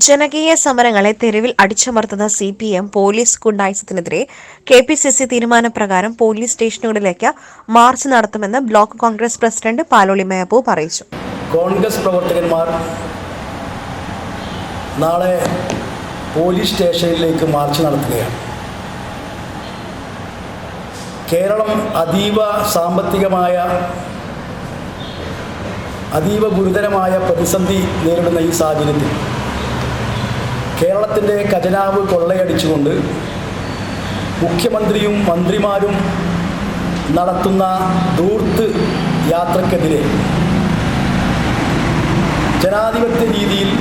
ജനകീയ സമരങ്ങളെ തെരുവിൽ അടിച്ചമർത്തുന്ന CPM പോലീസ് ഗുണ്ടായിസത്തിനെതിരെ KPCC തീരുമാനപ്രകാരം പോലീസ് സ്റ്റേഷനുകളിലേക്ക് മാർച്ച് നടത്തുമെന്ന് ബ്ലോക്ക് കോൺഗ്രസ് പ്രസിഡന്റ് പാലോളി മെഹബൂബ് അറിയിച്ചു. കോൺഗ്രസ് പ്രവർത്തകന്മാർ നാളെ പോലീസ് സ്റ്റേഷനിലേക്ക് മാർച്ച് നടത്തുകയാണ്. കേരളം അതീവ ഗുരുതരമായ പ്രതിസന്ധി നേരിടുന്ന ഈ സാഹചര്യത്തിൽ കേരളത്തിൻ്റെ ഖജനാവ് കൊള്ളയടിച്ചുകൊണ്ട് മുഖ്യമന്ത്രിയും മന്ത്രിമാരും നടത്തുന്ന ധൂർത്ത് യാത്രക്കെതിരെ ജനാധിപത്യ രീതിയിൽ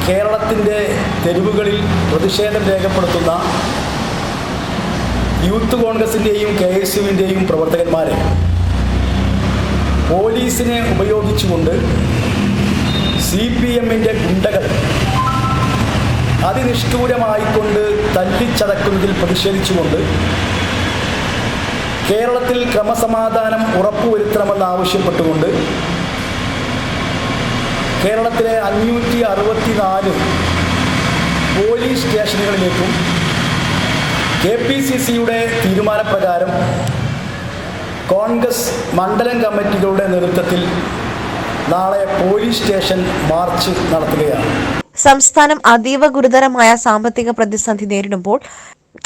കേരളത്തിൻ്റെ തെരുവുകളിൽ പ്രതിഷേധം രേഖപ്പെടുത്തുന്ന യൂത്ത് കോൺഗ്രസിൻ്റെയും KSUവിൻ്റെയും പ്രവർത്തകന്മാരെ പോലീസിനെ ഉപയോഗിച്ചുകൊണ്ട് CPMൻ്റെ ഗുണ്ടകൾ അതിനിഷ്ഠൂരമായിക്കൊണ്ട് തല്ലിച്ചതക്കുന്നതിൽ പ്രതിഷേധിച്ചുകൊണ്ട് കേരളത്തിൽ ക്രമസമാധാനം ഉറപ്പുവരുത്തണമെന്നാവശ്യപ്പെട്ടുകൊണ്ട് കേരളത്തിലെ 564 പോലീസ് സ്റ്റേഷനുകളിലേക്കും KPCCയുടെ തീരുമാനപ്രകാരം കോൺഗ്രസ് മണ്ഡലം കമ്മിറ്റികളുടെ നേതൃത്വത്തിൽ നാളെ പോലീസ് സ്റ്റേഷൻ മാർച്ച് നടത്തുകയാണ്. സംസ്ഥാനം അതീവ ഗുരുതരമായ സാമ്പത്തിക പ്രതിസന്ധി നേരിടുമ്പോൾ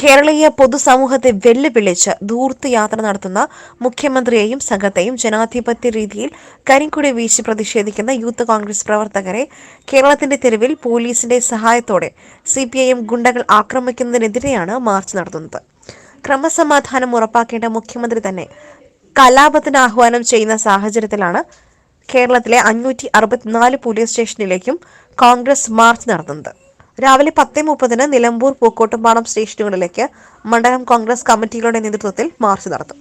കേരളീയ പൊതുസമൂഹത്തെ വെല്ലുവിളിച്ച് ധൂർത്ത് യാത്ര നടത്തുന്ന മുഖ്യമന്ത്രിയെയും സംഘത്തെയും ജനാധിപത്യ രീതിയിൽ കരിങ്കൊടി വീശി പ്രതിഷേധിക്കുന്ന യൂത്ത് കോൺഗ്രസ് പ്രവർത്തകരെ കേരളത്തിന്റെ തെരുവിൽ പോലീസിന്റെ സഹായത്തോടെ CPIM ഗുണ്ടകൾ ആക്രമിക്കുന്നതിനെതിരെയാണ് മാർച്ച് നടത്തുന്നത്. ക്രമസമാധാനം ഉറപ്പാക്കേണ്ട മുഖ്യമന്ത്രി തന്നെ കലാപത്തിന് ആഹ്വാനം ചെയ്യുന്ന സാഹചര്യത്തിലാണ് കേരളത്തിലെ 564 പോലീസ് സ്റ്റേഷനിലേക്കും കോൺഗ്രസ് മാർച്ച് നടത്തുന്നത്. രാവിലെ 10:30 നിലമ്പൂർ പൂക്കോട്ടുംപാടം സ്റ്റേഷനുകളിലേക്ക് മണ്ഡലം കോൺഗ്രസ് കമ്മിറ്റികളുടെ നേതൃത്വത്തിൽ മാർച്ച് നടത്തും.